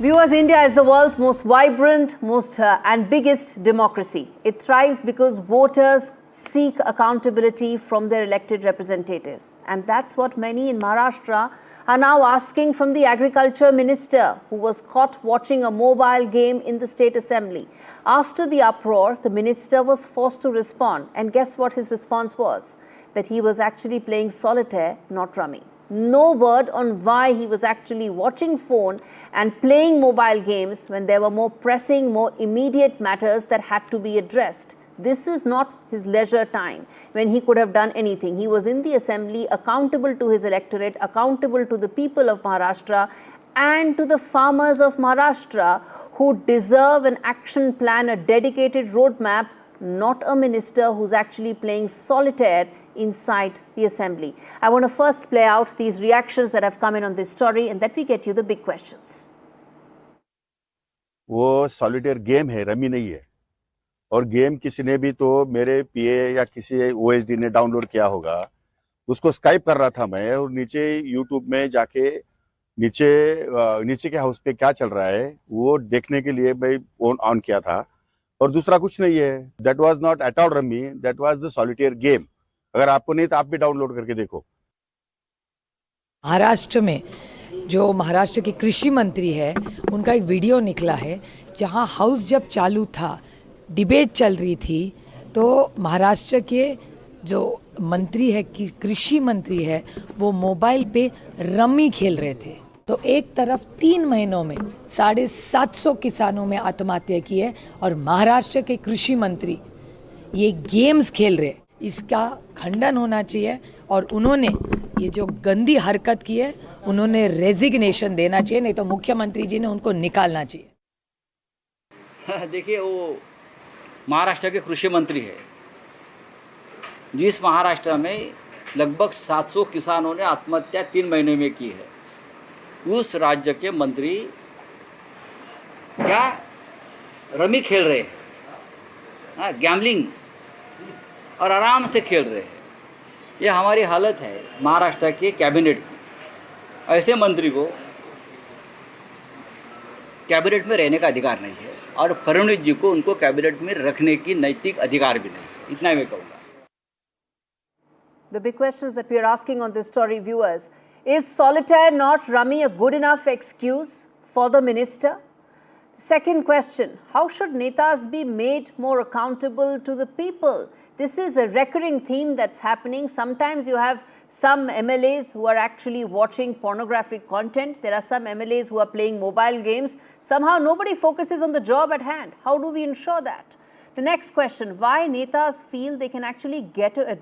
Viewers, India is the world's most vibrant, and biggest democracy. It thrives because voters seek accountability from their elected representatives. And that's what many in Maharashtra are now asking from the agriculture minister, who was caught watching a mobile game in the state assembly. After the uproar, the minister was forced to respond. And guess what his response was? That he was actually playing solitaire, not rummy. No word on why he was actually watching phone and playing mobile games when there were more pressing, more immediate matters that had to be addressed. This is not his leisure time when he could have done anything. He was in the assembly, accountable to his electorate, accountable to the people of Maharashtra and to the farmers of Maharashtra, who deserve an action plan, a dedicated roadmap, not a minister who's actually playing solitaire inside the assembly. I want to first play out these reactions that have come in on this story, and that we get you the big questions. वो solitaire game है, rummy नहीं है। और game किसी ने भी, तो मेरे पीए या किसी ओएसडी ने डाउनलोड किया होगा, उसको स्काइप कर रहा था मैं, और नीचे यूट्यूब में जाके नीचे के हाउस पे क्या चल रहा है वो देखने के लिए मैं फोन ऑन किया था, और दूसरा कुछ नहीं है। That was not at all rummy, that was the solitaire game. अगर आपको नहीं तो आप भी डाउनलोड करके देखो। महाराष्ट्र में जो महाराष्ट्र के कृषि मंत्री है, उनका एक वीडियो निकला है जहां हाउस जब चालू था, डिबेट चल रही थी, तो महाराष्ट्र के जो मंत्री है, कृषि मंत्री है, वो मोबाइल पे रमी खेल रहे थे। तो एक तरफ 3 महीनों में 750 किसानों में आत्महत्या की है, और महाराष्ट्र के कृषि मंत्री ये गेम्स खेल रहे। इसका खंडन होना चाहिए, और उन्होंने ये जो गंदी हरकत की है, उन्होंने रेजिग्नेशन देना चाहिए, नहीं तो मुख्यमंत्री जी ने उनको निकालना चाहिए। देखिए, वो महाराष्ट्र के कृषि मंत्री है, जिस महाराष्ट्र में लगभग 700 किसानों ने आत्महत्या 3 महीने में की है, उस राज्य के मंत्री क्या रमी खेल रहे हैं, गैम्बलिंग, और आराम से खेल रहे हैं। ये हमारी हालत है महाराष्ट्र के कैबिनेट की। ऐसे मंत्री को कैबिनेट में रहने का अधिकार नहीं है, और फडणवीस जी को उनको कैबिनेट में रखने की नैतिक अधिकार भी नहीं। इतना मैं कहूँगा। The big questions that we are asking on this story, viewers, is solitaire not rummy a good enough excuse for the minister? Second question, how should netas be made more accountable to the people? This is a recurring theme that's happening. Sometimes you have some MLAs who are actually watching pornographic content. There are some MLAs who are playing mobile games. Somehow nobody focuses on the job at hand. How do we ensure that? The next question, why netas feel they can actually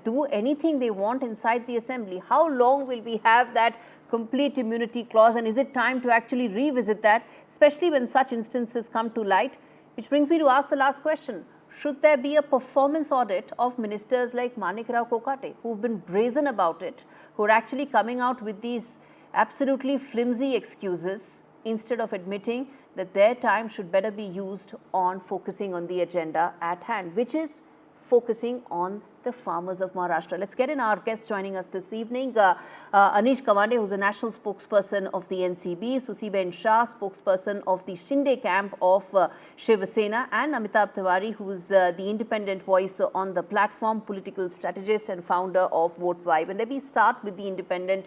do anything they want inside the assembly? How long will we have that complete immunity clause, and is it time to actually revisit that, especially when such instances come to light? Which brings me to ask the last question. Should there be a performance audit of ministers like ManikraoKokate, who've been brazen about it, who are actually coming out with these absolutely flimsy excuses instead of admitting that their time should better be used on focusing on the agenda at hand, which is focusing on the farmers of Maharashtra. Let's get in our guest joining us this evening, Anish Kawande, who's a national spokesperson of the NCB, Susiben Shah, spokesperson of the Shinde camp of Shiv Sena, and Amitabh Tiwari, who's the independent voice on the platform, political strategist and founder of Vote Vibe. And let me start with the independent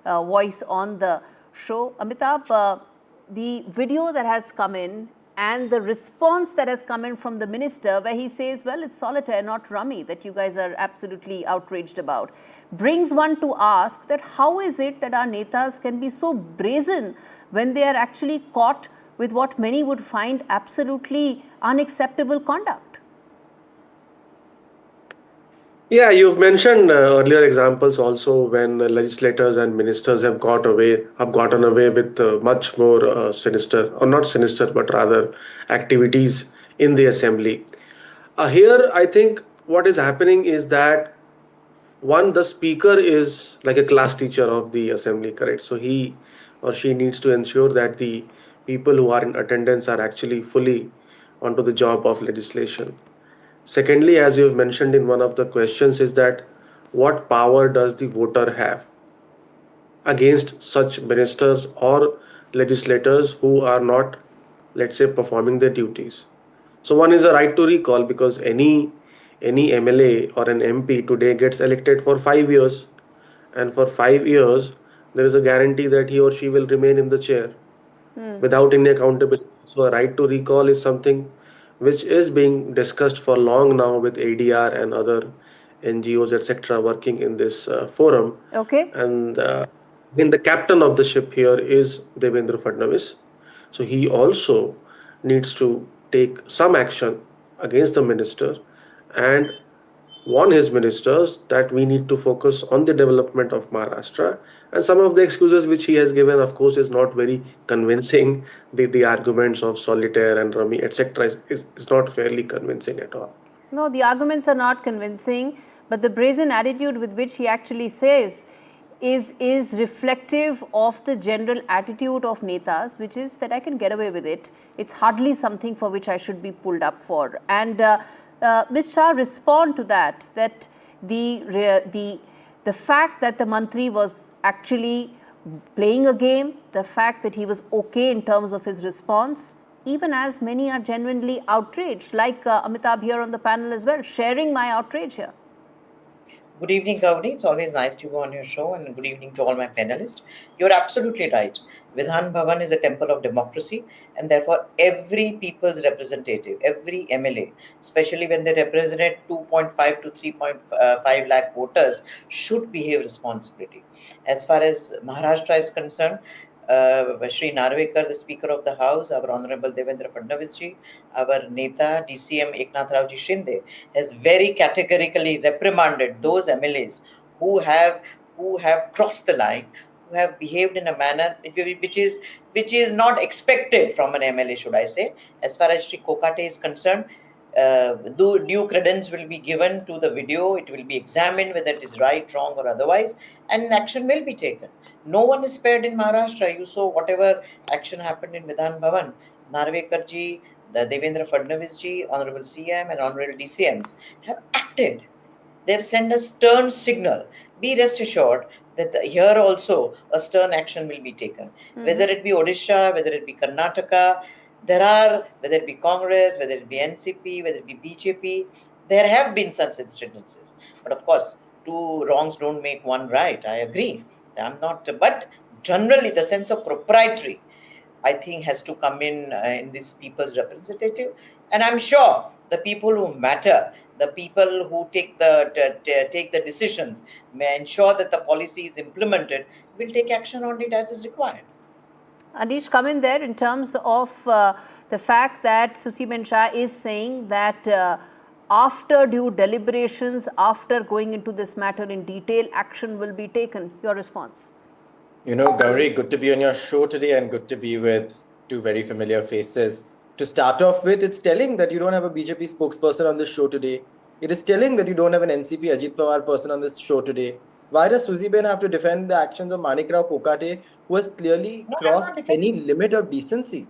voice on the show. Amitabh, the video that has come in and the response that has come in from the minister, where he says, well, it's solitaire, not rummy, that you guys are absolutely outraged about, brings one to ask that how is it that our netas can be so brazen when they are actually caught with what many would find absolutely unacceptable conduct? Yeah, you've mentioned earlier examples also when legislators and ministers have gotten away with much more sinister, or not sinister, but rather activities in the assembly. Here, I think what is happening is that the speaker is like a class teacher of the assembly, correct? So he or she needs to ensure that the people who are in attendance are actually fully onto the job of legislation. Secondly, as you've mentioned in one of the questions, is that what power does the voter have against such ministers or legislators who are not, let's say, performing their duties. So one is a right to recall, because any MLA or an MP today gets elected for 5 years, and for 5 years there is a guarantee that he or she will remain in the chair without any accountability. So a right to recall is something which is being discussed for long now with ADR and other NGOs, etc., working in this forum. Okay. And then the captain of the ship here is Devendra Fadnavis. So he also needs to take some action against the minister and warn his ministers that we need to focus on the development of Maharashtra. And some of the excuses which he has given, of course, is not very convincing. The arguments of Solitaire and Rummy, etc., is not fairly convincing at all. No, the arguments are not convincing, but the brazen attitude with which he actually says is reflective of the general attitude of netas, which is that I can get away with it. It's hardly something for which I should be pulled up for. And Ms. Shah, respond to that, that the fact that the Mantri was actually playing a game, the fact that he was okay in terms of his response, even as many are genuinely outraged, like Amitabh here on the panel as well, sharing my outrage here. Good evening, Kavni. It's always nice to be on your show, and good evening to all my panelists. You're absolutely right. Vidhan Bhavan is a temple of democracy, and therefore every people's representative, every MLA, especially when they represent 2.5 to 3.5 lakh voters, should behave responsibly. As far as Maharashtra is concerned, Shri Narvekar, the Speaker of the House, our Honorable Devendra Fadnavis ji, our Neta DCM Eknath Raoji Shinde, has very categorically reprimanded those MLAs who have crossed the line, who have behaved in a manner which is not expected from an MLA, should I say. As far as Shri Kokate is concerned, due credence will be given to the video. It will be examined whether it is right, wrong, or otherwise, and action will be taken. No one is spared in Maharashtra. You saw whatever action happened in Vidhan Bhavan. Narvekar ji, Devendra Fadnavis ji, Honorable CM and Honorable DCMs have acted. They have sent a stern signal. Be rest assured that here also a stern action will be taken. Whether it be Odisha, whether it be Karnataka, whether it be Congress, whether it be NCP, whether it be BJP, there have been such incidences. But of course, two wrongs don't make one right. I agree. I'm not, but generally the sense of propriety, I think, has to come in this people's representative. And I'm sure the people who matter, the people who take the decisions, may ensure that the policy is implemented, will take action on it as is required. Anish, come in there in terms of the fact that Susi Shah is saying that after due deliberations, after going into this matter in detail, action will be taken. Your response? You know, Gauri, good to be on your show today and good to be with two very familiar faces. To start off with, it's telling that you don't have a BJP spokesperson on this show today. It is telling that you don't have an NCP Ajit Pawar person on this show today. Why does Susie Ben have to defend the actions of ManikraoKokate, who has clearly crossed any limit of decency?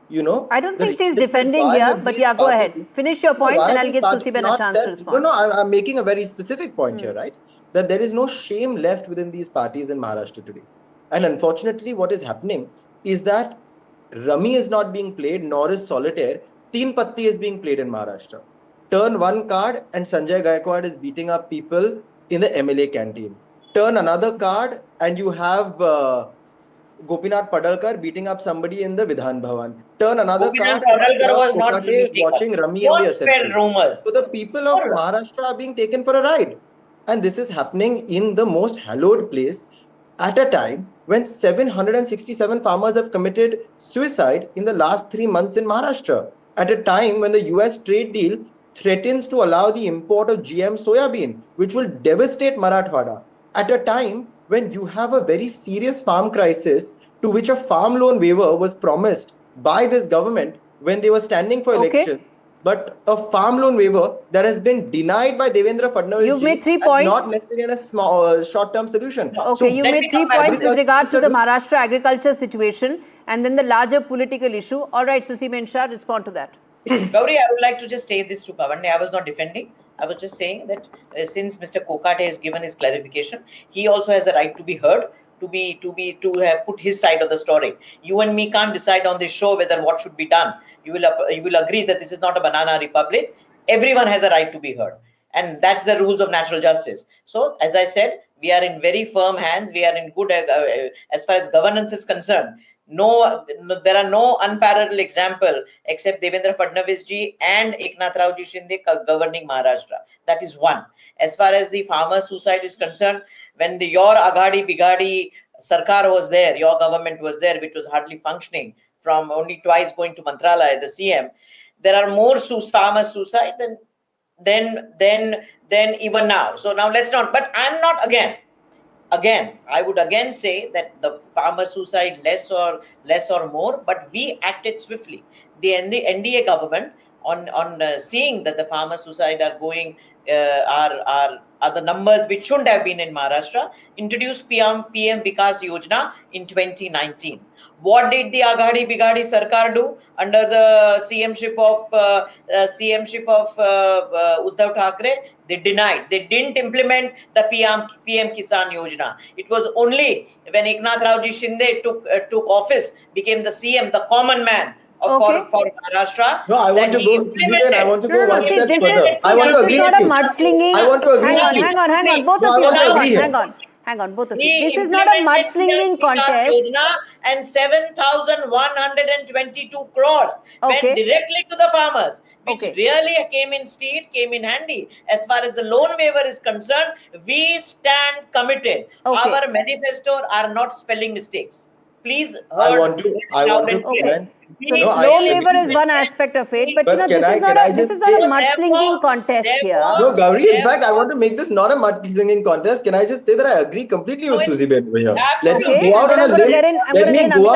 You know, I don't think she's defending here, but yeah, go ahead. Finish your point, and I'll give Susie Ben a chance to respond. No, I'm making a very specific point here, right? That there is no shame left within these parties in Maharashtra today. And unfortunately, what is happening is that Rummy is not being played, nor is Solitaire. Teen Patti is being played in Maharashtra. Turn one card and Sanjay Gaikwad is beating up people in the MLA canteen. Turn another card and you have Gopinath Padalkar beating up somebody in the Vidhan Bhavan. Turn another card. Padalkar was not watching Rummy in the assembly. Rumors. So the people of Maharashtra are being taken for a ride. And this is happening in the most hallowed place at a time when 767 farmers have committed suicide in the last 3 months in Maharashtra. At a time when the US trade deal threatens to allow the import of GM soybean, which will devastate Marathwada. At a time when you have a very serious farm crisis to which a farm loan waiver was promised by this government when they were standing for elections. But a farm loan waiver that has been denied by Devendra Fadnavis. You've made 3 points. Not necessarily a small short-term solution. Okay, so you made 3 points with regard to the Maharashtra agriculture situation and then the larger political issue. All right, Susi Ben Shah, respond to that. Gauri, I would like to just say this to Kavanne. I was not defending. I was just saying that since Mr. Kokate has given his clarification, he also has a right to be heard. to put his side of the story. You and me can't decide on this show whether what should be done. You will agree that this is not a banana republic. Everyone has a right to be heard, and that's the rules of natural justice. So, as I said, we are in very firm hands. We are in good as far as governance is concerned. There are no unparalleled example except Devendra Fadnavis ji and Eknath Rao ji Shinde governing Maharashtra. That is one. As far as the farmer suicide is concerned, when your Aghadi Bigadi Sarkar was there, your government was there, which was hardly functioning, from only twice going to Mantralaya, the CM, there are more farmer suicide than even now. So now let's not. But I'm not again. I would again say that the farmer suicide less or more, but we acted swiftly. The NDA government on seeing that the farmer suicide are going are the numbers which shouldn't have been in Maharashtra, introduced PM Vikas Yojana in 2019. What did the Aghadi Bigadi Sarkar do under the CM-ship of Uddhav Thackeray? They denied. They didn't implement the PM Kisan Yojana. It was only when Eknath Raoji Shinde took office, became the CM, the common man for Maharashtra. No, I want to go, Susie, I want to go one step further. I want to agree not with a you. mudslinging. I want to agree with you. Hang on, both No, of I you. want to agree here. Hang on, both of you. This is not a mudslinging contest. And 7,122 crores went directly to the farmers, which really came in handy. As far as the loan waiver is concerned, we stand committed. Our manifesto are not spelling mistakes. Please, I want to comment. So loan waiver is one aspect of it, but this is not a mudslinging contest here. No, Gauri, in fact, I want to make this not a mudslinging contest. Can I just say that I agree completely with Susie Ben over here? Let me go out on a limb. Let me go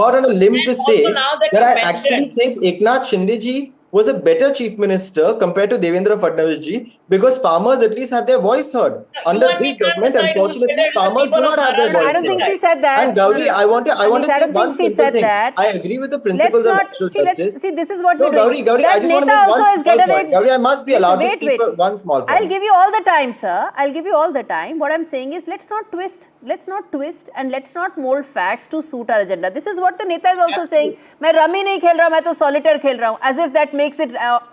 out on a limb to say that I actually think Eknath Shinde ji was a better chief minister compared to Devendra Fadnavis ji, because farmers at least had their voice heard. Under this government, unfortunately, farmers do not have their voice heard. I don't think she said that. And Gauri, I want to say one simple thing. I agree with the principles of natural justice. See, this is what we're doing. Gauri, I just want to make one small point. Gauri, I must be allowed to speak for one small point. I'll give you all the time, sir. I'll give you all the time. What I'm saying is, let's not twist and let's not mold facts to suit our agenda. This is what the Neta is also saying. मैं rummy नहीं खेल रहा, मैं तो solitaire खेल रहा हूँ, as if that makes it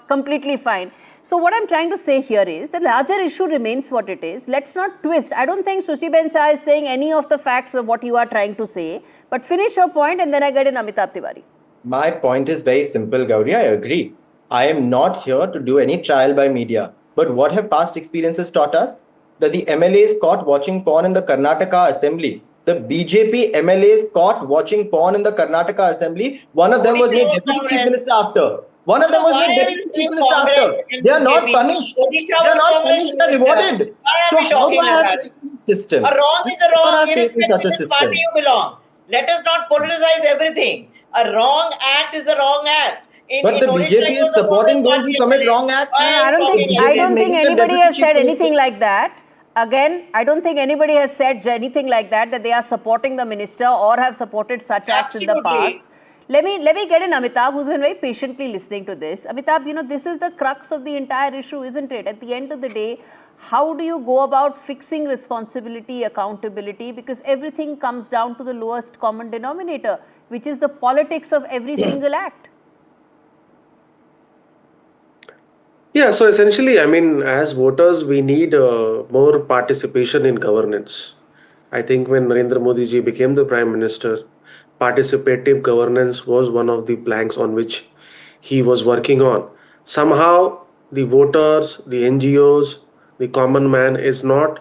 completely fine. So what I'm trying to say here is the larger issue remains what it is. Let's not twist. I don't think Sushiben Shah is saying any of the facts of what you are trying to say. But finish your point and then I get in Amitabh Tiwari. My point is very simple, Gauri. I agree. I am not here to do any trial by media. But what have past experiences taught us? That the MLAs caught watching porn in the Karnataka Assembly. The BJP MLAs caught watching porn in the Karnataka Assembly. One of them was made Deputy Chief Minister after. One of them was made Deputy Chief Minister after. They are not punished. They are not punished and rewarded. So how do I have this system? A wrong is a wrong, irrespective of which party you belong. Let us not politicize everything. A wrong act is a wrong act. But the BJP is supporting those who commit wrong acts. I don't think anybody has said anything like that. Again, I don't think anybody has said anything like that they are supporting the minister or have supported such acts in the past. Let me get in Amitabh, who's been very patiently listening to this. Amitabh, this is the crux of the entire issue, isn't it? At the end of the day, how do you go about fixing responsibility, accountability? Because everything comes down to the lowest common denominator, which is the politics of every single act. Yeah, so essentially, as voters, we need more participation in governance. I think when Narendra Modi ji became the Prime Minister, participative governance was one of the planks on which he was working on. Somehow, the voters, the NGOs, the common man is not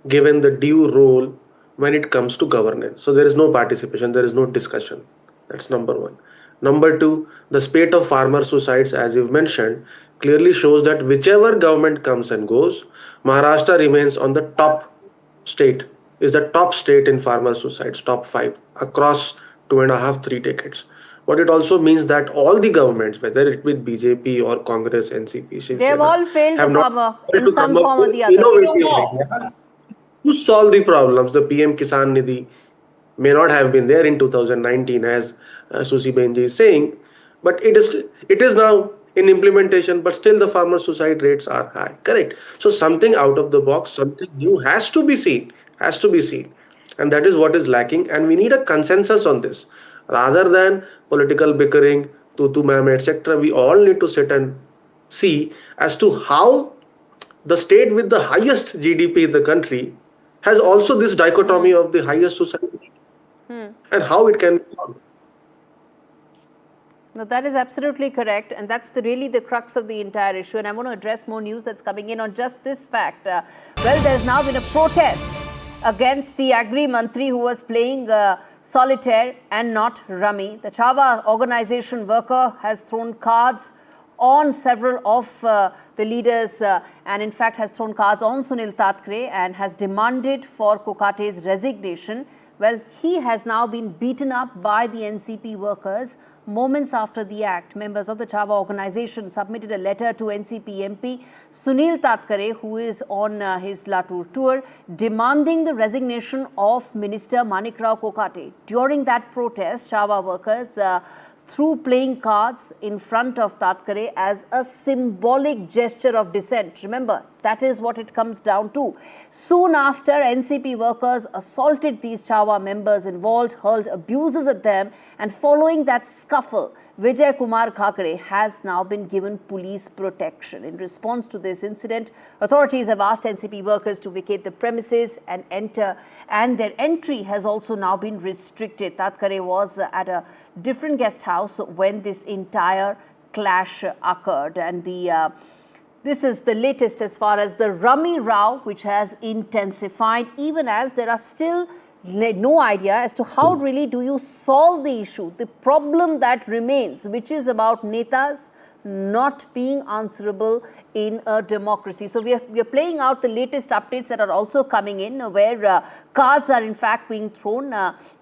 given the due role when it comes to governance. So there is no participation, there is no discussion. That's number one. Number two, the spate of farmer suicides, as you've mentioned, clearly shows that whichever government comes and goes, Maharashtra remains on the top state, is the top state in farmer suicides, top 5 across 2.5, 3 decades. What it also means that all the governments, whether it be BJP or Congress, NCP, Shiv they have all failed the farmer in some form or the other. Innovative to solve the problems. The PM Kisan Nidhi may not have been there in 2019, as Susi Benji is saying, but it is now in implementation, but still the farmer suicide rates are high. Correct. So something out of the box, something new has to be seen. And that is what is lacking. And we need a consensus on this. Rather than political bickering, tutu ma'am, etc., we all need to sit and see as to how the state with the highest GDP in the country has also this dichotomy of the highest society and how it can be solved. No, that is absolutely correct, and that's really the crux of the entire issue. And I want to address more news that's coming in on just this fact. Well, there's now been a protest against the Agri Mantri who was playing solitaire and not rummy. The Chava organization worker has thrown cards on several of the leaders and in fact has thrown cards on Sunil Tatkare and has demanded for Kokate's resignation. Well, he has now been beaten up by the NCP workers. Moments after the act, members of the Chava organization submitted a letter to NCP MP Sunil Tatkare, who is on his Latur tour, demanding the resignation of Minister ManikraoKokate. During that protest, Chava workers threw playing cards in front of Tatkare as a symbolic gesture of dissent. Remember, that is what it comes down to. Soon after, NCP workers assaulted these Chava members involved, hurled abuses at them, and following that scuffle, Vijay Kumar Khakre has now been given police protection. In response to this incident, authorities have asked NCP workers to vacate the premises and enter, and their entry has also now been restricted. Tatkare was at a different guest house when this entire clash occurred, and this is the latest as far as the Rummy row, which has intensified, even as there are still no idea as to how really do you solve the issue, the problem that remains, which is about netas not being answerable in a democracy. So we are playing out the latest updates that are also coming in, where cards are in fact being thrown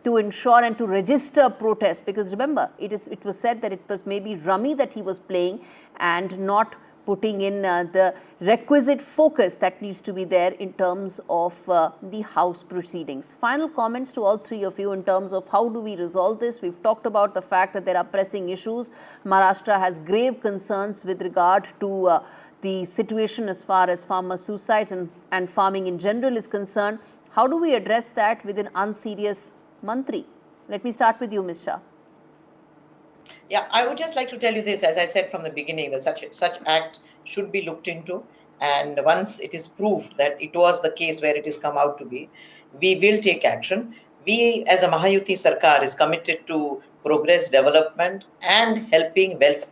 to ensure and to register protest, because remember, it was said that it was maybe Rummy that he was playing and not putting in the requisite focus that needs to be there in terms of the House proceedings. Final comments to all three of you in terms of how do we resolve this. We've talked about the fact that there are pressing issues. Maharashtra has grave concerns with regard to the situation as far as farmer suicides and farming in general is concerned. How do we address that with an unserious Mantri? Let me start with you, Ms. Shah. Yeah, I would just like to tell you this, as I said from the beginning, that such act should be looked into. And once it is proved that it was the case where it has come out to be, we will take action. We, as a Mahayuti Sarkar, is committed to progress, development, and helping welfare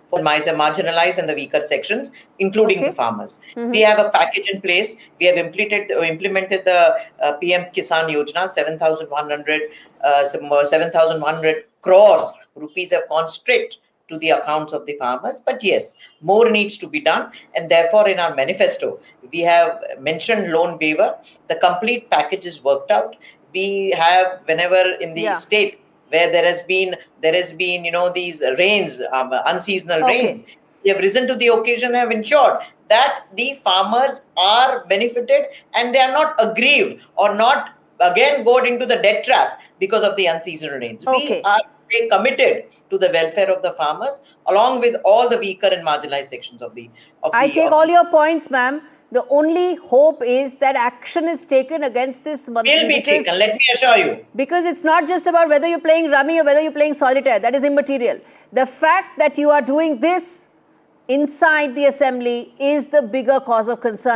for marginalized and the weaker sections, including the farmers. We have a package in place. We have implemented the PM Kisan Yojana. 7,100 crores rupees have gone straight to the accounts of the farmers. But yes, more needs to be done. And therefore, in our manifesto, we have mentioned loan waiver. The complete package is worked out. We have, whenever in the state where there has been these rains, unseasonal rains, we have risen to the occasion and have ensured that the farmers are benefited and they are not aggrieved or not again got into the debt trap because of the unseasonal rains. We are committed to the welfare of the farmers along with all the weaker and marginalized sections of the. I take all your points, ma'am. The only hope is that action is taken against this Mantri. Will be taken, let me assure you. Because it's not just about whether you're playing rummy or whether you're playing solitaire. That is immaterial. The fact that you are doing this inside the assembly is the bigger cause of concern.